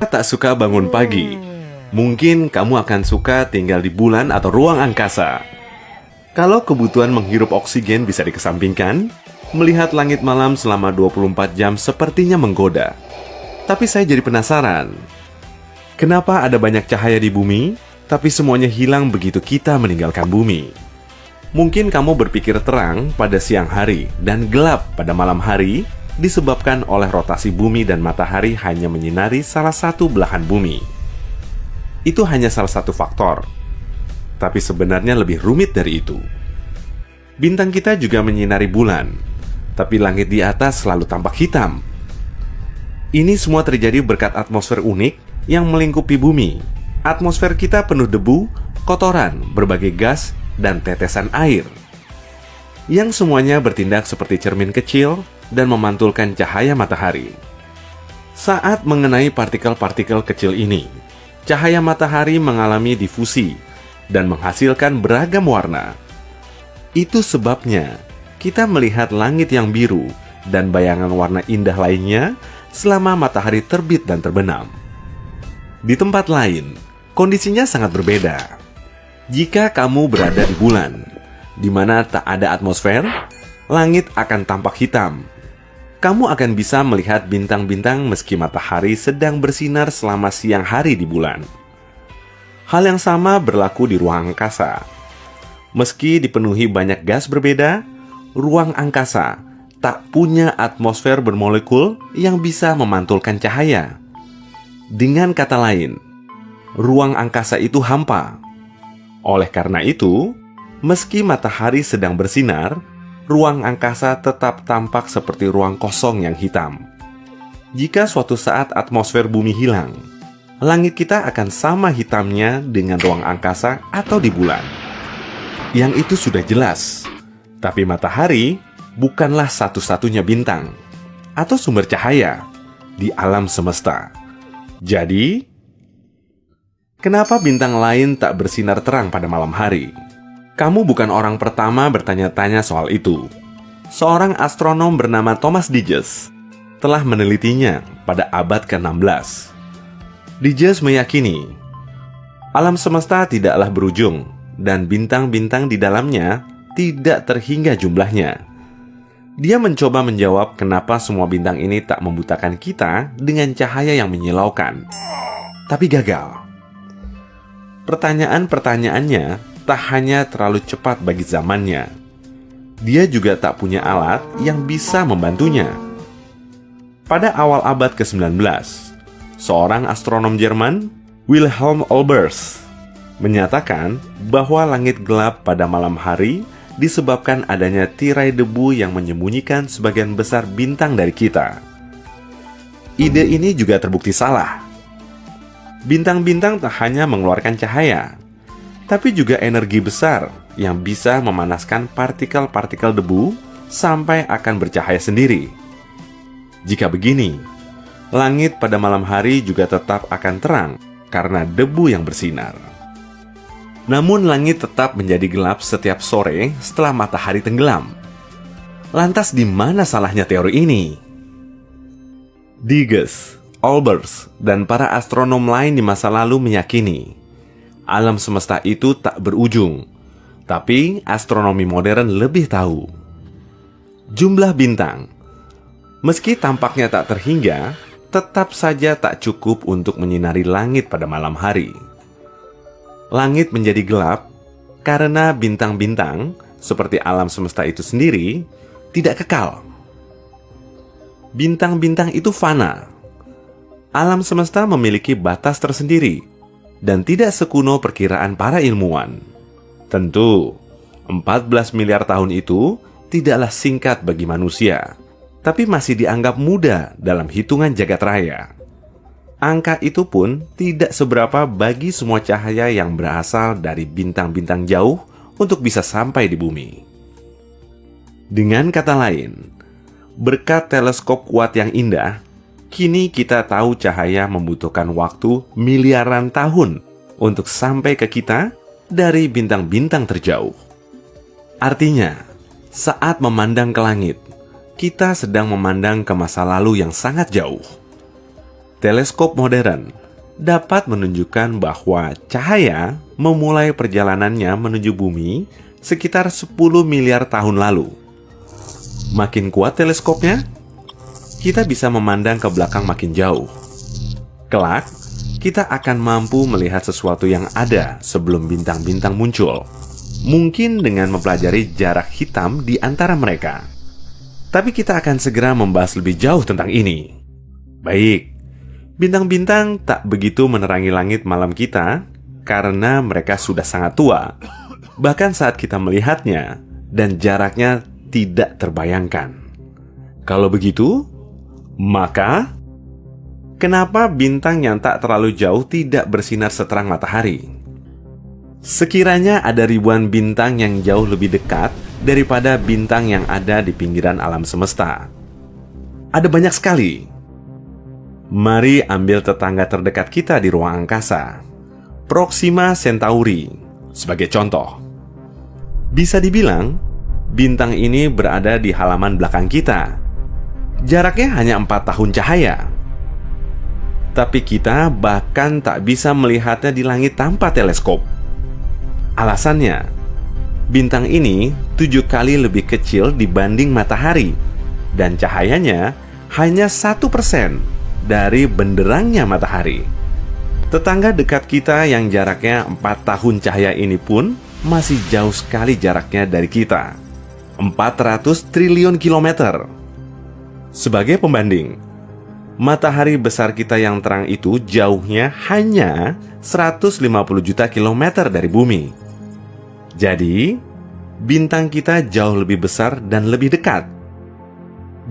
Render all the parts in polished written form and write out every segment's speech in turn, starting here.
Tak suka bangun pagi, mungkin kamu akan suka tinggal di bulan atau ruang angkasa. Kalau kebutuhan menghirup oksigen bisa dikesampingkan, melihat langit malam selama 24 jam sepertinya menggoda. Tapi saya jadi penasaran, kenapa ada banyak cahaya di bumi, tapi semuanya hilang begitu kita meninggalkan bumi? Mungkin kamu berpikir terang pada siang hari dan gelap pada malam hari, disebabkan oleh rotasi bumi dan matahari hanya menyinari salah satu belahan bumi. Itu hanya salah satu faktor, tapi sebenarnya lebih rumit dari itu. Bintang kita juga menyinari bulan, tapi langit di atas selalu tampak hitam. Ini semua terjadi berkat atmosfer unik yang melingkupi bumi. Atmosfer kita penuh debu, kotoran, berbagai gas, dan tetesan air, yang semuanya bertindak seperti cermin kecil dan memantulkan cahaya matahari. Saat mengenai partikel-partikel kecil ini, cahaya matahari mengalami difusi dan menghasilkan beragam warna. Itu sebabnya kita melihat langit yang biru dan bayangan warna indah lainnya selama matahari terbit dan terbenam. Di tempat lain, kondisinya sangat berbeda. Jika kamu berada di bulan, di mana tak ada atmosfer, langit akan tampak hitam. Kamu akan bisa melihat bintang-bintang meski matahari sedang bersinar selama siang hari di bulan. Hal yang sama berlaku di ruang angkasa. Meski dipenuhi banyak gas berbeda, ruang angkasa tak punya atmosfer bermolekul yang bisa memantulkan cahaya. Dengan kata lain, ruang angkasa itu hampa. Oleh karena itu, meski matahari sedang bersinar, ruang angkasa tetap tampak seperti ruang kosong yang hitam. Jika suatu saat atmosfer bumi hilang, langit kita akan sama hitamnya dengan ruang angkasa atau di bulan. Yang itu sudah jelas, tapi matahari bukanlah satu-satunya bintang atau sumber cahaya di alam semesta. Jadi, kenapa bintang lain tak bersinar terang pada malam hari? Kamu bukan orang pertama bertanya-tanya soal itu. Seorang astronom bernama Thomas Digges telah menelitinya pada abad ke-16. Digges meyakini alam semesta tidaklah berujung dan bintang-bintang di dalamnya tidak terhingga jumlahnya. Dia mencoba menjawab kenapa semua bintang ini tak membutakan kita dengan cahaya yang menyilaukan. Tapi gagal. Pertanyaan-pertanyaannya tak hanya terlalu cepat bagi zamannya, dia juga tak punya alat yang bisa membantunya. Pada awal abad ke-19, seorang astronom Jerman, Wilhelm Olbers, menyatakan bahwa langit gelap pada malam hari disebabkan adanya tirai debu yang menyembunyikan sebagian besar bintang dari kita. Ide ini juga terbukti salah. Bintang-bintang tak hanya mengeluarkan cahaya, tapi juga energi besar yang bisa memanaskan partikel-partikel debu sampai akan bercahaya sendiri. Jika begini, langit pada malam hari juga tetap akan terang karena debu yang bersinar. Namun langit tetap menjadi gelap setiap sore setelah matahari tenggelam. Lantas di mana salahnya teori ini? Digges, Olbers, dan para astronom lain di masa lalu meyakini alam semesta itu tak berujung, tapi astronomi modern lebih tahu. Jumlah bintang, meski tampaknya tak terhingga, tetap saja tak cukup untuk menyinari langit pada malam hari. Langit menjadi gelap karena bintang-bintang, seperti alam semesta itu sendiri, tidak kekal. Bintang-bintang itu fana. Alam semesta memiliki batas tersendiri dan tidak sekuno perkiraan para ilmuwan. Tentu, 14 miliar tahun itu tidaklah singkat bagi manusia, tapi masih dianggap muda dalam hitungan jagat raya. Angka itu pun tidak seberapa bagi semua cahaya yang berasal dari bintang-bintang jauh untuk bisa sampai di bumi. Dengan kata lain, berkat teleskop kuat yang indah, kini kita tahu cahaya membutuhkan waktu miliaran tahun untuk sampai ke kita dari bintang-bintang terjauh. Artinya, saat memandang ke langit, kita sedang memandang ke masa lalu yang sangat jauh. Teleskop modern dapat menunjukkan bahwa cahaya memulai perjalanannya menuju bumi sekitar 10 miliar tahun lalu. Makin kuat teleskopnya, kita bisa memandang ke belakang makin jauh. Kelak, kita akan mampu melihat sesuatu yang ada sebelum bintang-bintang muncul. Mungkin dengan mempelajari jarak hitam di antara mereka. Tapi kita akan segera membahas lebih jauh tentang ini. Baik, bintang-bintang tak begitu menerangi langit malam kita karena mereka sudah sangat tua. Bahkan saat kita melihatnya dan jaraknya tidak terbayangkan. Kalau begitu, maka kenapa bintang yang tak terlalu jauh tidak bersinar seterang matahari? Sekiranya ada ribuan bintang yang jauh lebih dekat daripada bintang yang ada di pinggiran alam semesta. Ada banyak sekali. Mari ambil tetangga terdekat kita di ruang angkasa, Proxima Centauri, sebagai contoh. Bisa dibilang, bintang ini berada di halaman belakang kita. Jaraknya hanya 4 tahun cahaya. Tapi kita bahkan tak bisa melihatnya di langit tanpa teleskop. Alasannya, bintang ini 7 kali lebih kecil dibanding matahari, dan cahayanya hanya 1% dari benderangnya matahari. Tetangga dekat kita yang jaraknya 4 tahun cahaya ini pun masih jauh sekali jaraknya dari kita. 400 triliun kilometer. Sebagai pembanding, matahari besar kita yang terang itu jauhnya hanya 150 juta kilometer dari bumi. Jadi, bintang kita jauh lebih besar dan lebih dekat.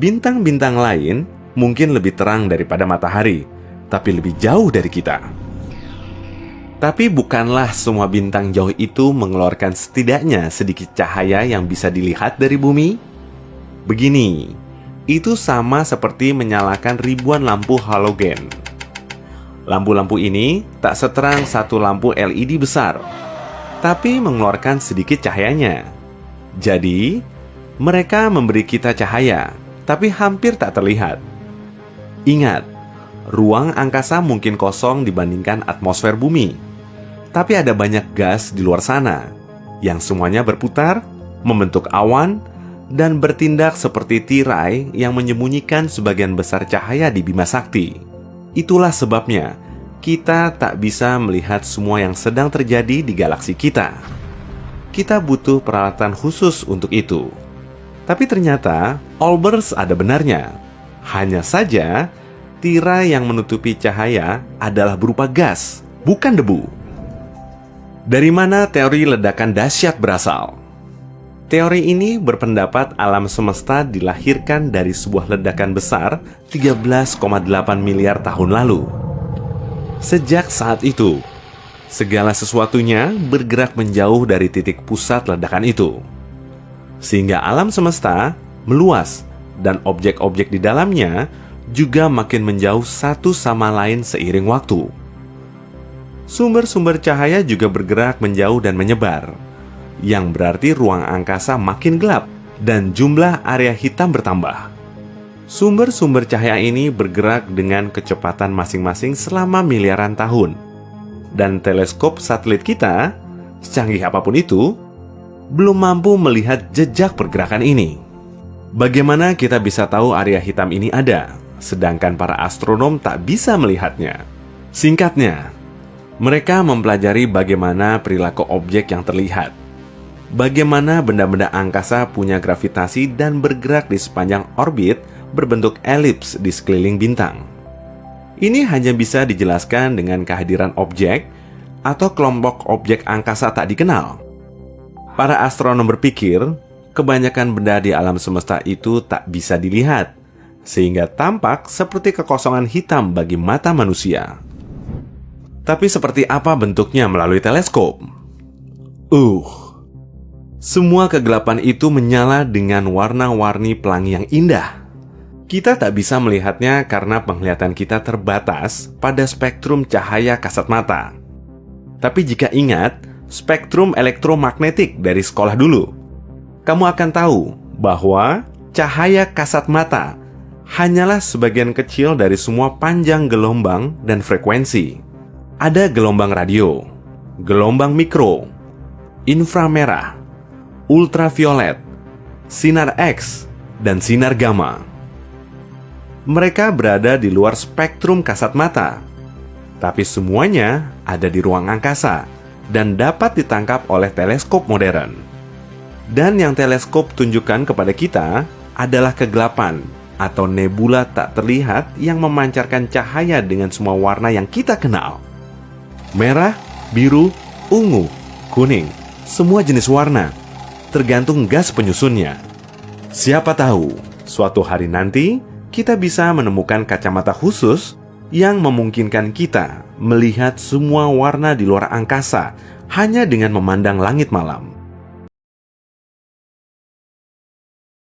Bintang-bintang lain mungkin lebih terang daripada matahari, tapi lebih jauh dari kita. Tapi bukanlah semua bintang jauh itu mengeluarkan setidaknya sedikit cahaya yang bisa dilihat dari bumi? Begini, itu sama seperti menyalakan ribuan lampu halogen. Lampu-lampu ini tak seterang satu lampu LED besar, tapi mengeluarkan sedikit cahayanya. Jadi, mereka memberi kita cahaya, tapi hampir tak terlihat. Ingat, ruang angkasa mungkin kosong dibandingkan atmosfer bumi. Tapi ada banyak gas di luar sana, yang semuanya berputar, membentuk awan, dan bertindak seperti tirai yang menyembunyikan sebagian besar cahaya di Bima Sakti. Itulah sebabnya kita tak bisa melihat semua yang sedang terjadi di galaksi kita. Kita butuh peralatan khusus untuk itu. Tapi ternyata Olbers ada benarnya. Hanya saja tirai yang menutupi cahaya adalah berupa gas, bukan debu. Dari mana teori ledakan dahsyat berasal? Teori ini berpendapat alam semesta dilahirkan dari sebuah ledakan besar 13,8 miliar tahun lalu. Sejak saat itu, segala sesuatunya bergerak menjauh dari titik pusat ledakan itu. Sehingga alam semesta meluas dan objek-objek di dalamnya juga makin menjauh satu sama lain seiring waktu. Sumber-sumber cahaya juga bergerak menjauh dan menyebar, yang berarti ruang angkasa makin gelap dan jumlah area hitam bertambah. Sumber-sumber cahaya ini bergerak dengan kecepatan masing-masing selama miliaran tahun. Dan teleskop satelit kita, secanggih apapun itu, belum mampu melihat jejak pergerakan ini. Bagaimana kita bisa tahu area hitam ini ada, sedangkan para astronom tak bisa melihatnya? Singkatnya, mereka mempelajari bagaimana perilaku objek yang terlihat. Bagaimana benda-benda angkasa punya gravitasi dan bergerak di sepanjang orbit berbentuk elips di sekeliling bintang. Ini hanya bisa dijelaskan dengan kehadiran objek atau kelompok objek angkasa tak dikenal. Para astronom berpikir, kebanyakan benda di alam semesta itu tak bisa dilihat, sehingga tampak seperti kekosongan hitam bagi mata manusia. Tapi seperti apa bentuknya melalui teleskop? Semua kegelapan itu menyala dengan warna-warni pelangi yang indah. Kita tak bisa melihatnya karena penglihatan kita terbatas pada spektrum cahaya kasat mata. Tapi jika ingat spektrum elektromagnetik dari sekolah dulu, kamu akan tahu bahwa cahaya kasat mata hanyalah sebagian kecil dari semua panjang gelombang dan frekuensi. Ada gelombang radio, gelombang mikro, inframerah, ultraviolet, sinar X, dan sinar gamma. Mereka berada di luar spektrum kasat mata, tapi semuanya ada di ruang angkasa dan dapat ditangkap oleh teleskop modern. Dan yang teleskop tunjukkan kepada kita adalah kegelapan atau nebula tak terlihat yang memancarkan cahaya dengan semua warna yang kita kenal. Merah, biru, ungu, kuning, semua jenis warna, tergantung gas penyusunnya. Siapa tahu, suatu hari nanti kita bisa menemukan kacamata khusus yang memungkinkan kita melihat semua warna di luar angkasa hanya dengan memandang langit malam.